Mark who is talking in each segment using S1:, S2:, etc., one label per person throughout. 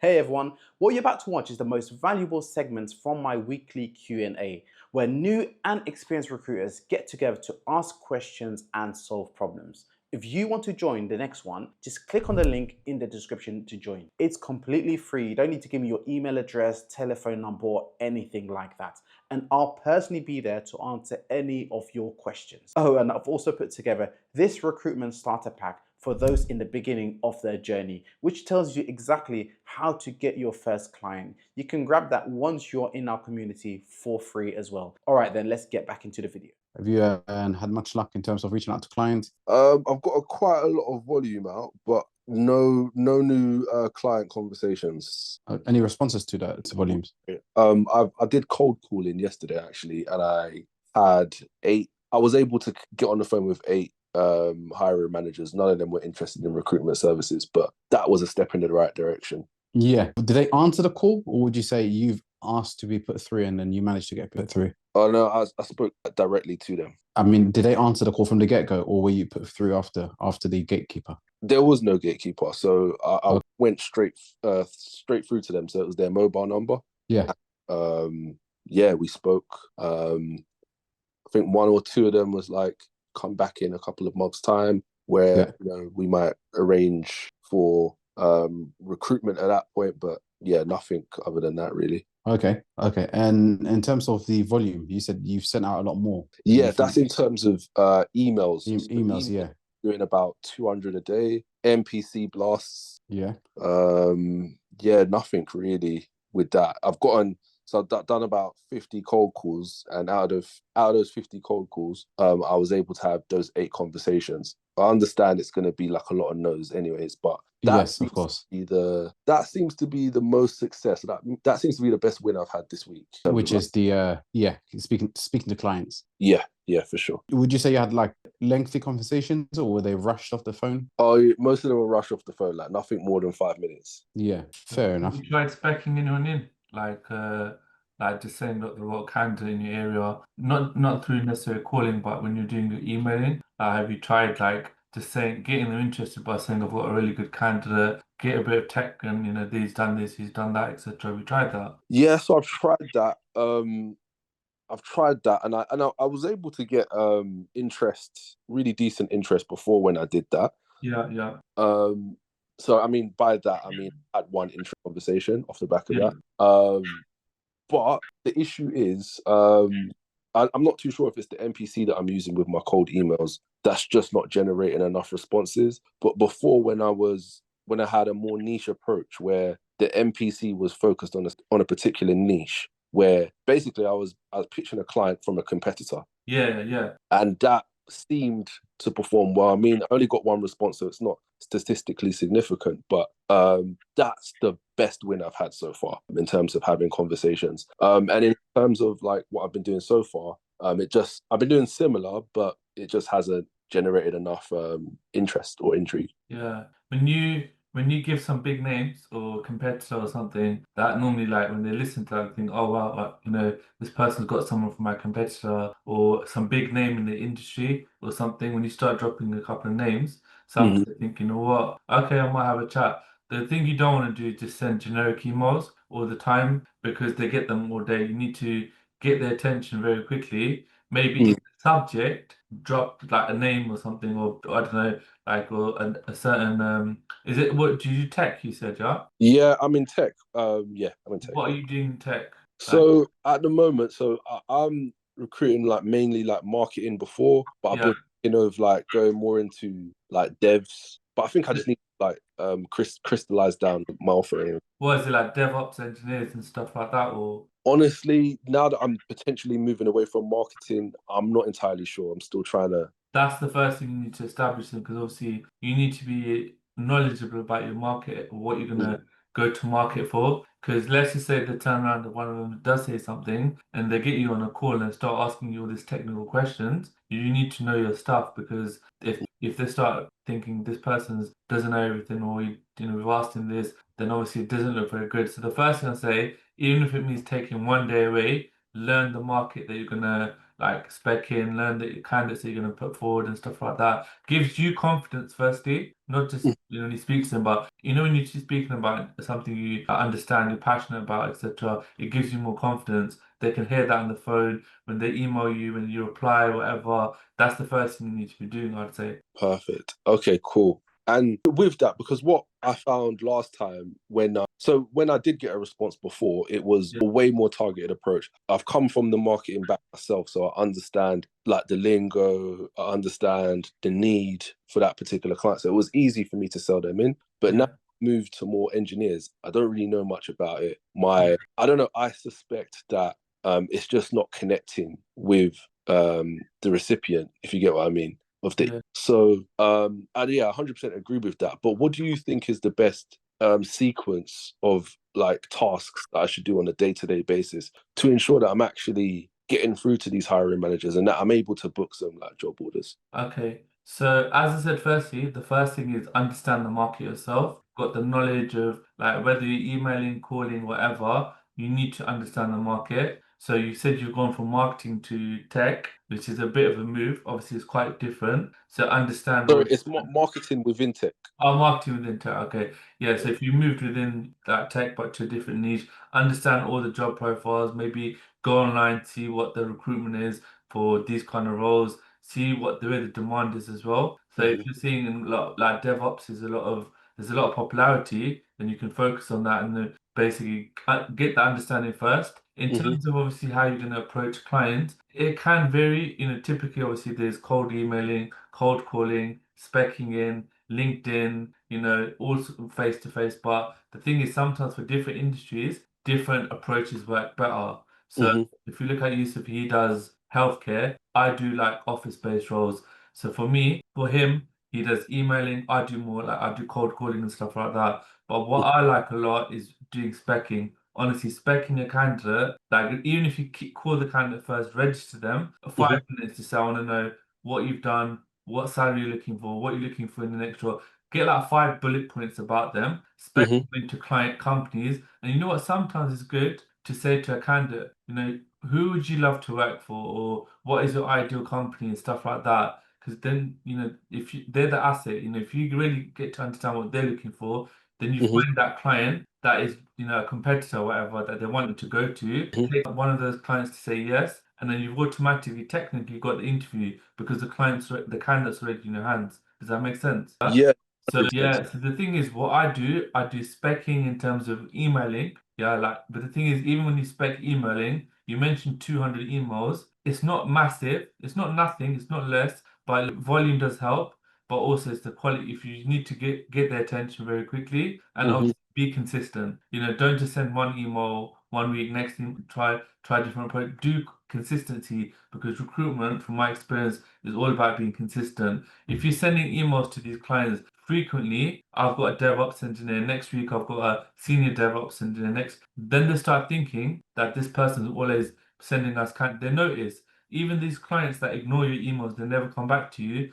S1: Hey everyone, what you're about to watch is the most valuable segments from my weekly Q&A, where new and experienced recruiters get together to ask questions and solve problems. If you want to join the next one, just click on the link in the description to join. It's completely free. You don't need to give me your email address, telephone number, or anything like that. And I'll personally be there to answer any of your questions. Oh, and I've also put together this recruitment starter pack for those in the beginning of their journey, which tells you exactly how to get your first client. You can grab that once you're in our community for free as well. All right, then let's get back into the video.
S2: Have you had much luck in terms of reaching out to clients?
S3: I've got quite a lot of volume out, but no new client conversations.
S2: Any responses to volumes?
S3: I did cold calling yesterday actually, and I had 8. I was able to get on the phone with 8 hiring managers. None of them were interested in recruitment services, but that was a step in the right direction.
S2: Yeah. Did they answer the call, or would you say you've asked to be put through and then you managed to get put through?
S3: Oh no, I spoke directly to them.
S2: I mean, did they answer the call from the get-go, or were you put through after the gatekeeper?
S3: There was no gatekeeper, so I went straight through to them. So it was their mobile number.
S2: Yeah.
S3: Yeah, we spoke. I think 1 or 2 of them was like, come back in a couple of months' time, where we might arrange for recruitment at that point. But yeah, nothing other than that really.
S2: Okay. And in terms of the volume, you said you've sent out a lot more.
S3: Yeah, that's in terms of emails.
S2: Emails, yeah.
S3: Doing about 200 a day. NPC blasts.
S2: Yeah.
S3: Yeah, nothing really with that. I've done about 50 cold calls, and out of those 50 cold calls, I was able to have those 8 conversations. I understand it's going to be like a lot of no's anyways, but
S2: yes, of course.
S3: That seems to be the most success. That seems to be the best win I've had this week.
S2: Which is the speaking to clients.
S3: Yeah, for sure.
S2: Would you say you had like lengthy conversations, or were they rushed off the phone?
S3: Oh, most of them were rushed off the phone, like nothing more than 5 minutes.
S2: Yeah, fair enough.
S4: You tried speccing anyone in, like just saying that the right candidate in your area, not through necessarily calling, but when you're doing your emailing, have you tried like just saying, getting them interested by saying, I've got a really good candidate, get a bit of tech, and he's done this, he's done that, etc. Have you tried that?
S3: Yeah, so I've tried that. And I was able to get really decent interest before when I did that.
S4: Yeah.
S3: So I mean, by that I mean I had 1 interest conversation off the back of that. But the issue is, I'm not too sure if it's the NPC that I'm using with my cold emails that's just not generating enough responses. But before, when I had a more niche approach where the NPC was focused on a particular niche, where basically I was pitching a client from a competitor.
S4: Yeah.
S3: And that seemed to perform well. I mean, I only got 1 response, so it's not statistically significant, but that's the best win I've had so far in terms of having conversations. And in terms of like what I've been doing so far, I've been doing similar, but it just hasn't generated enough interest or intrigue.
S4: Yeah. When you give some big names or competitor or something, that normally, like, when they listen to that, think, oh wow, this person's got someone from my competitor or some big name in the industry or something. When you start dropping a couple of names, some people think, you know what, okay, I might have a chat. The thing you don't want to do is just send generic emails all the time, because they get them all day. You need to get their attention very quickly. Maybe in the subject, drop like a name or something, or I don't know, like, or a certain is it, what do you do, tech, you said?
S3: Yeah, I'm in tech. Yeah, I'm in tech.
S4: What are you doing in tech?
S3: So at the moment, I'm recruiting like mainly like marketing before, but I've been thinking of like going more into like devs. But I think I just need to like crystallize down my offering.
S4: What is it, like DevOps engineers and stuff like that, or?
S3: Honestly, now that I'm potentially moving away from marketing, I'm not entirely sure. I'm still trying to.
S4: That's the first thing you need to establish, because obviously you need to be knowledgeable about your market, or what you're gonna go to market for. Because let's just say they turn around and one of them does say something, and they get you on a call and start asking you all these technical questions. You need to know your stuff, because if they start thinking this person doesn't know everything, or we've asked him this, then obviously it doesn't look very good. So the first thing I say, even if it means taking 1 day away, learn the market that you're gonna like speccing, learn the candidates that you're going to put forward and stuff like that. Gives you confidence, firstly, not just when you speak to them, but when you're speaking about something you understand, you're passionate about, etc. It gives you more confidence. They can hear that on the phone when they email you, when you reply, whatever. That's the first thing you need to be doing, I'd say.
S3: Perfect. Okay, cool. And with that, because what I found last time when I did get a response before, it was a way more targeted approach. I've come from the marketing back myself, so I understand like the lingo, I understand the need for that particular client. So it was easy for me to sell them in. But now I've moved to more engineers. I don't really know much about it. I don't know, I suspect that it's just not connecting with the recipient, if you get what I mean. So I 100% agree with that. But what do you think is the best sequence of like tasks that I should do on a day-to-day basis to ensure that I'm actually getting through to these hiring managers and that I'm able to book some like job orders?
S4: Okay. So as I said, firstly, the first thing is understand the market yourself. Got the knowledge of like whether you're emailing, calling, whatever, you need to understand the market. So you said you've gone from marketing to tech, which is a bit of a move. Obviously, it's quite different. So understand
S3: So
S4: all.
S3: it's marketing within tech.
S4: Oh, marketing within tech. Okay. Yeah. So if you moved within that tech, but to a different niche, understand all the job profiles, maybe go online, see what the recruitment is for these kind of roles, see what the way the demand is as well. So if you're seeing in a lot, like DevOps is there's a lot of popularity, then you can focus on that and then basically get the understanding first. In terms of obviously how you're going to approach clients, it can vary. Typically, obviously, there's cold emailing, cold calling, speccing in, LinkedIn, all face to face. But the thing is, sometimes for different industries, different approaches work better. So if you look at Yusuf, he does healthcare. I do like office-based roles. So for him, he does emailing. I do more like I do cold calling and stuff like that. But what I like a lot is doing speccing. Honestly, speccing a candidate, like even if you call the candidate first, register them, 5 minutes to say, I want to know what you've done, what salary you're looking for, what you're looking for in the next role. Get like 5 bullet points about them, spec them into client companies. And you know what? Sometimes it's good to say to a candidate, who would you love to work for, or what is your ideal company and stuff like that. Because then, if they're the asset, if you really get to understand what they're looking for, then you find that client that is, a competitor or whatever that they want you to go to, take one of those clients to say yes, and then you've automatically, technically got the interview because the candidate's already in your hands. Does that make sense?
S3: Yeah.
S4: So so the thing is, what I do speccing in terms of emailing. Yeah, but the thing is, even when you spec emailing, you mentioned 200 emails. It's not massive. It's not nothing. It's not less. But volume does help. But also, it's the quality. If you need to get their attention very quickly, and obviously be consistent. Don't just send one email one week. Next thing, try different approach. Do consistency because recruitment, from my experience, is all about being consistent. If you're sending emails to these clients frequently, I've got a DevOps engineer. Next week, I've got a senior DevOps engineer. Then they start thinking that this person is always sending us. They notice even these clients that ignore your emails, they never come back to you.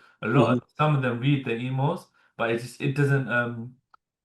S4: Some of them read their emails, but it doesn't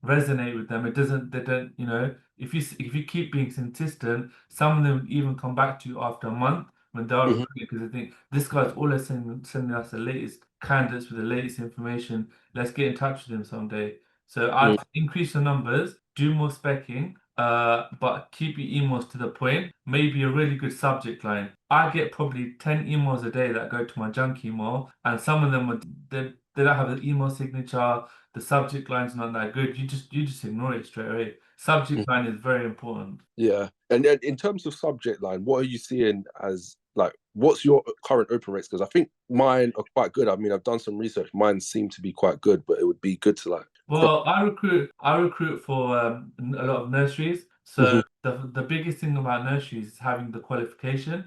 S4: resonate with them. They don't. If you keep being consistent, some of them even come back to you after a month when they're recruiting because they think this guy's always sending us the latest candidates with the latest information. Let's get in touch with him someday. So I'd increase the numbers, do more speccing, but keep your emails to the point. Maybe a really good subject line. I get probably 10 emails a day that go to my junk email, and some of them they don't have the email signature. The subject line's not that good. You just ignore it straight away. Subject line is very important.
S3: Yeah. And then in terms of subject line, what are you seeing as like, what's your current open rates? Because I think mine are quite good. I mean, I've done some research. Mine seem to be quite good, but it would be good to like.
S4: Well, I recruit for a lot of nurseries. So the biggest thing about nurseries is having the qualification,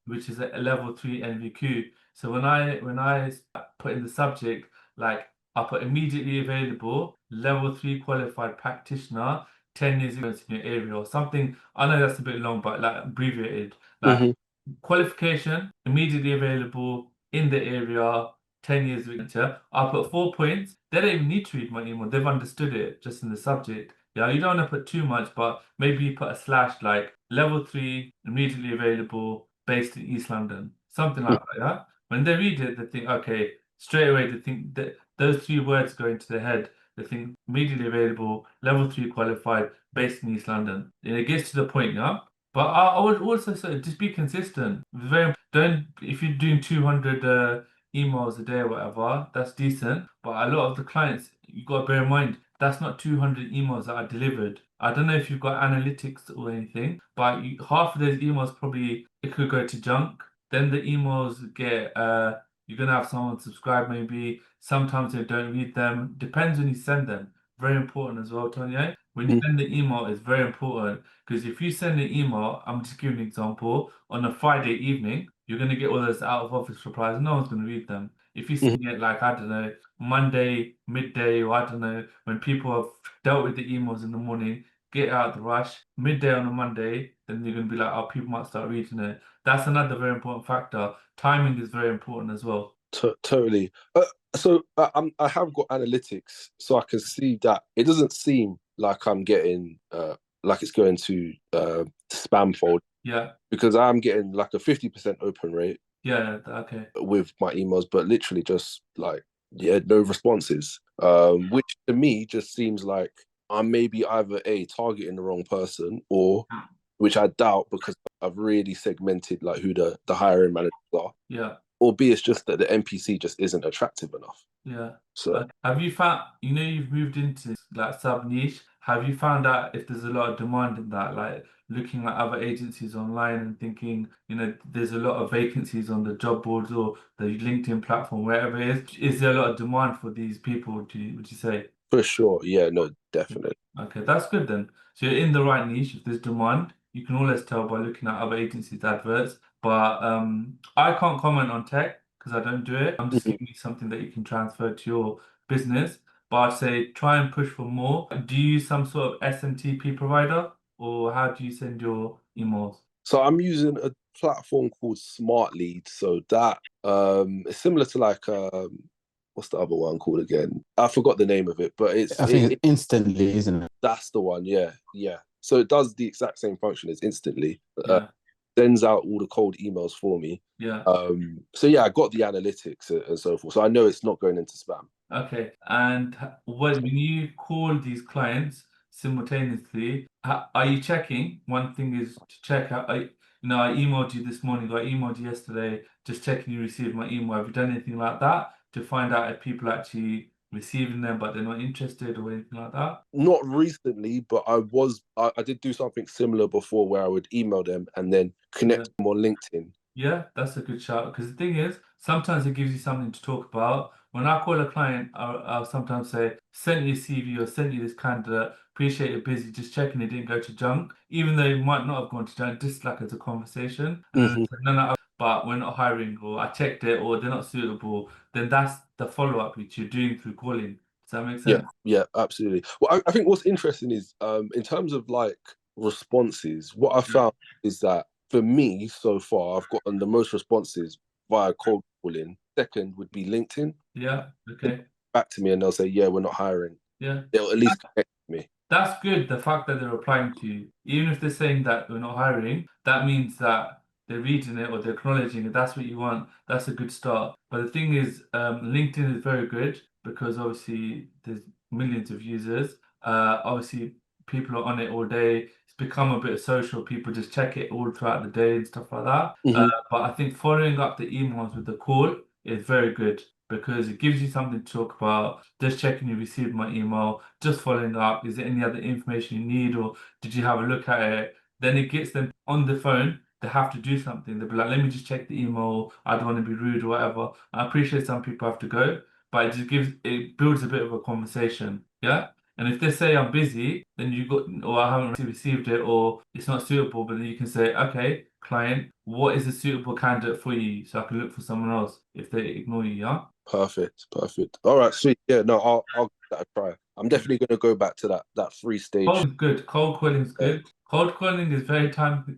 S4: which is a level 3 NVQ. So when I put in the subject, like I put immediately available, level 3 qualified practitioner, 10 years experience in your area or something. I know that's a bit long, but like abbreviated. Like qualification, immediately available in the area, 10 years of experience. I put 4 points. They don't even need to read my email. They've understood it just in the subject. Yeah, you don't want to put too much, but maybe you put a slash like level 3, immediately available, based in East London. something like that, yeah? When they read it, they think, okay, straight away they think that those 3 words go into their head. They think immediately available, level 3 qualified, based in East London. And it gets to the point, yeah? But I would also say just be consistent. It's very don't if you're doing 200 emails a day or whatever, that's decent. But a lot of the clients, you got to bear in mind, that's not 200 emails that are delivered. I don't know if you've got analytics or anything, but half of those emails probably it could go to junk. Then the emails get you're gonna have someone subscribe maybe. Sometimes they don't read them. Depends when you send them. Very important as well, Tonya. When you send the email, it's very important because if you send an email, I'm just giving an example, on a Friday evening, you're going to get all those out of office replies. No one's going to read them. If you send it like, I don't know, Monday, midday, or I don't know, when people have dealt with the emails in the morning, get out the rush, midday on a Monday, then you're going to be like, oh, people might start reading it. That's another very important factor. Timing is very important as well.
S3: Totally. I have got analytics, so I can see that it doesn't seem like I'm getting like it's going to spam folder.
S4: Yeah.
S3: Because I'm getting like a 50% open rate.
S4: Yeah. Okay.
S3: With my emails, but literally just like no responses. Which to me just seems like I'm maybe either targeting the wrong person, or which I doubt because I've really segmented like who the hiring managers are.
S4: Yeah.
S3: Or B, it's just that the NPC just isn't attractive enough.
S4: Yeah.
S3: So
S4: have you found, you've moved into like sub niche. Have you found out if there's a lot of demand in that? Like looking at other agencies online and thinking, there's a lot of vacancies on the job boards or the LinkedIn platform, wherever it is. Is there a lot of demand for these people, would you say?
S3: for sure, yeah, no, definitely.
S4: Okay, that's good then. So you're in the right niche. If there's demand, you can always tell by looking at other agencies' adverts. But I can't comment on tech because I don't do it. I'm just giving you something that you can transfer to your business. But I'd say try and push for more. Do you use some sort of SMTP provider, or how do you send your emails?
S3: So I'm using a platform called SmartLeads. So that is similar to like what's the other one called again? I forgot the name of it, but
S2: I think it's instantly, isn't it?
S3: That's the one. Yeah. So it does the exact same function as instantly.
S4: Yeah.
S3: Sends out all the cold emails for me.
S4: Yeah.
S3: So yeah, I got the analytics and so forth. So I know it's not going into spam.
S4: Okay. And when you call these clients simultaneously, are you checking? One thing is to check out. I emailed you this morning, or I emailed you yesterday, just checking you received my email. Have you done anything like that to find out if people are actually receiving them but they're not interested or anything like that?
S3: Not recently, but I did do something similar before where I would email them and then connect them on LinkedIn.
S4: Yeah, that's a good shout. Because the thing is, sometimes it gives you something to talk about. When I call a client, I'll sometimes say, send you a CV or send you this candidate. Appreciate you're busy, just checking it didn't go to junk. Even though it might not have gone to junk, just like as a conversation. No, but we're not hiring, or I checked it, or they're not suitable. Then that's the follow-up which you're doing through calling. Does that make sense?
S3: Yeah, absolutely. Well, I think what's interesting is in terms of like responses, what I found is that for me so far, I've gotten the most responses via cold calling. Second would be LinkedIn.
S4: Yeah. Okay.
S3: Back to me and they'll say, yeah, we're not hiring.
S4: Yeah.
S3: They'll at least connect with me.
S4: That's good. The fact that they're replying to you, even if they're saying that we're not hiring, that means that they're reading it or they're acknowledging it. That's what you want. That's a good start. But the thing is, LinkedIn is very good because obviously there's millions of users. Obviously, people are on it all day. It's become a bit social. People just check it all throughout the day and stuff like that. But I think following up the emails with the call is very good, because it gives you something to talk about. Just checking you received my email, just following up. Is there any other information you need, or did you have a look at it? Then it gets them on the phone. They have to do something. They'll be like, let me just check the email. I don't want to be rude or whatever. I appreciate some people have to go, but it builds a bit of a conversation. Yeah. And if they say I'm busy, then or I haven't received it, or it's not suitable, but then you can say, okay, client, what is a suitable candidate for you? So I can look for someone else if they ignore you, yeah?
S3: Perfect. All right, sweet. Yeah, no, I'll give that a try. I'm definitely going to go back to that free stage.
S4: Cold is good. Cold calling is good. Cold calling is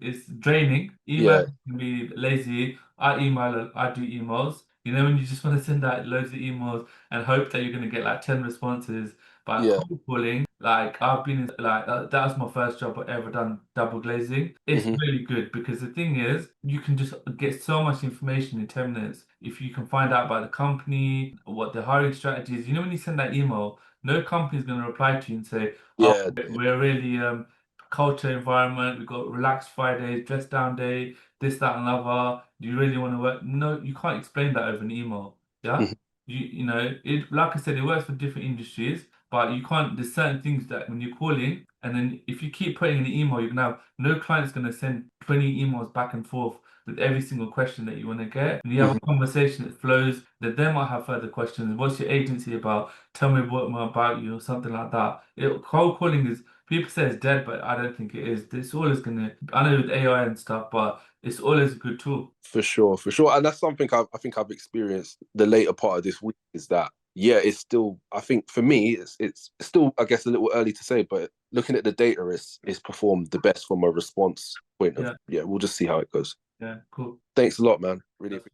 S4: it's draining. Email can be lazy. I do emails. When you just want to send out loads of emails and hope that you're going to get like 10 responses. But cold calling, Like I've been like that was my first job I ever done, double glazing. It's
S3: Mhm.
S4: really good because the thing is you can just get so much information in 10 minutes if you can find out about the company, what the hiring strategy is. You know, when you send that email, no company is going to reply to you and say, "Oh,
S3: Yeah.
S4: we're really culture environment. We've got relaxed Fridays, dress down day, this, that, and other. Do you really want to work?" No, you can't explain that over an email. Yeah.
S3: Mhm.
S4: You know, it, like I said, it works for different industries, but you can't, there's certain things that when you're calling, and then if you keep putting in an email, you're gonna have no client's gonna send 20 emails back and forth with every single question that you want to get. And you have
S3: Mhm.
S4: a conversation that flows, that they might have further questions. What's your agency about? Tell me what more about you, or something like that. Cold calling is, people say it's dead, but I don't think it is. It's always gonna, I know with AI and stuff, but it's always a good tool.
S3: For sure, and that's something I think I've experienced the later part of this week. Is that yeah, it's still. I think for me, it's still, I guess, a little early to say, but looking at the data, it's performed the best from a response point of.
S4: Yeah,
S3: Yeah, we'll just see how it goes.
S4: yeah, cool.
S3: Thanks a lot, man. Really.